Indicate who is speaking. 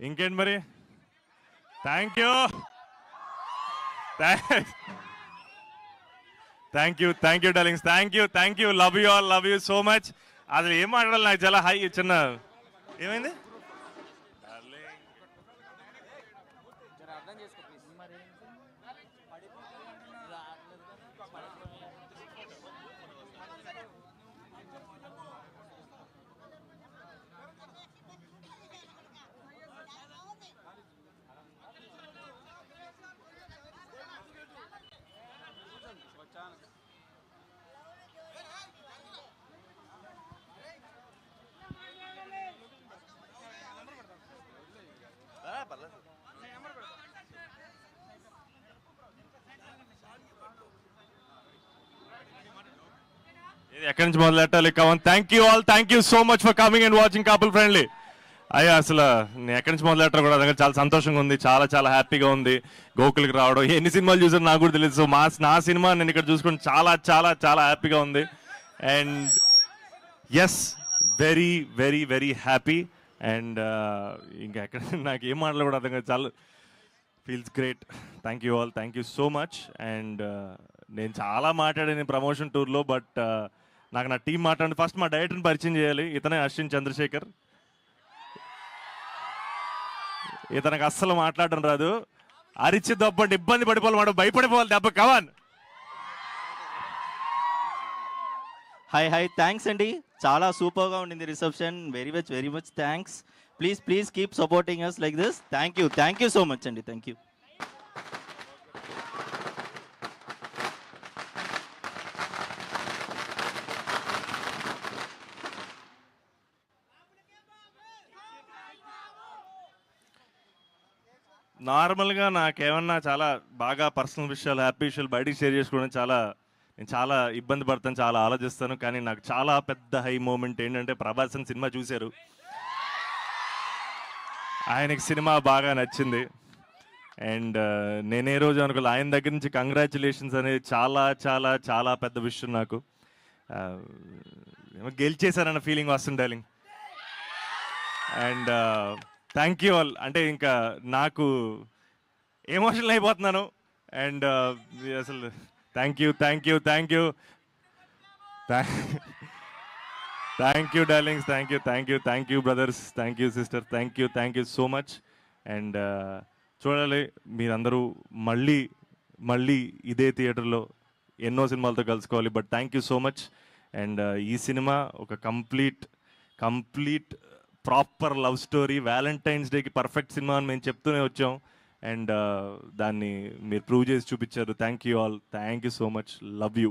Speaker 1: ఇంకేంటి మరి? Thank you, thank you darlings, thank you, love you all, love you so much. అసలు ఏం మాట్లాడాలి, నాకు చాలా హై చిన్న ఏమైంది. ఇది ఎక్కడి నుంచి మొదలెట్టాలి? కవన్, thank you all, thank you so much for coming and watching couple friendly. అయ్యా అసలు నేను ఎక్కడి నుంచి మొదలెట్టారు కూడా అదే చాలా సంతోషంగా ఉంది, చాలా చాలా హ్యాపీగా ఉంది గోకుల్కి రావడం. ఎన్ని సినిమాలు చూసారు నాకు కూడా తెలియదు. సో నా సినిమా నేను ఇక్కడ చూసుకుని చాలా చాలా చాలా హ్యాపీగా ఉంది. And yes, very very very happy. And ఇంకా ఎక్కడ నాకు ఏం మాటలు కూడా అర్థం కాదు, చాలా feels great. Thank you all, thank you so much. And నేను చాలా మాట్లాడాను ప్రమోషన్ టూర్లో, బట్ నాకు నా టీం మాట్లాడి ఫస్ట్ మా డైరెక్టర్ని పరిచయం చేయాలి. ఇతనే అశ్విన్ చంద్రశేఖర్. ఇతనికి అస్సలు మాట్లాడడం రాదు, అరిచి దెబ్బంటే ఇబ్బంది పడిపోవాలి, వాడు భయపడిపోవాలి దెబ్బ. కవన్,
Speaker 2: హాయ్ థ్యాంక్స్ అండి, చాలా సూపర్గా ఉండింది reception. Very much thanks. Please keep supporting us like this. Thank you so much అండి, థ్యాంక్ యూ.
Speaker 1: నార్మల్గా నాకేమన్నా చాలా బాగా పర్సనల్ విషయాలు, హ్యాపీ విషయాలు బయటికి షేర్ చేసుకోవడం నేను చాలా ఇబ్బంది పడతాను, చాలా ఆలోచిస్తాను. కానీ నాకు చాలా పెద్ద హై మూమెంట్ ఏంటంటే ప్రభాస్ అని సినిమా చూశారు, ఆయనకి సినిమా బాగా నచ్చింది. అండ్ నేనే రోజు అనుకోలే, ఆయన దగ్గర నుంచి కంగ్రాచులేషన్స్ అనేది చాలా చాలా చాలా పెద్ద విషయం నాకు. గెలిచేశారన్న ఫీలింగ్ వస్తుంది darling. And thank you all. అంటే ఇంకా నాకు ఎమోషనల్ అయిపోతున్నాను. అండ్ అసలు thank you darlings, thank you brothers, thank you sister, thank you so much. And చూడాలి మీరందరూ మళ్ళీ ఇదే థియేటర్లో ఎన్నో సినిమాలతో కలుసుకోవాలి. But thank you so much. And ఈ సినిమా ఒక complete proper love story, Valentine's డేకి పర్ఫెక్ట్ సినిమా అని మేము చెప్తూనే వచ్చాం. అండ్ దాన్ని మీరు ప్రూవ్ చేసి చూపించారు. Thank you all, thank you so much, love you.